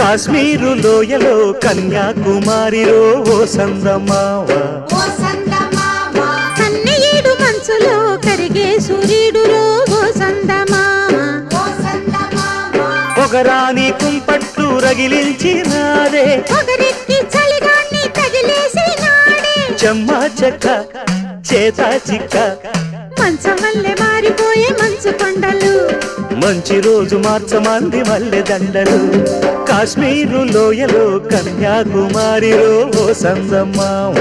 కాశ్మీరు లోయలో కన్యాకుమారిలో ఓ సందమావ కన్నయ్యేడు మనసులో కరిగే సూర్యుడులో ఓ సందమామ ఒకరాని కుంపట్లు రగిలించినారే ఒకరికి చలిగాన్ని తగిలేసినాడే చెమ్మా చెక్క చేత చిక్క మంచమల్లె మారిపోయే మంచు కొండలు మంచి రోజు మార్చమంది మల్లె దండలు కాశ్మీరు లోయలో కన్యాకుమారిలో ఓ సందమావ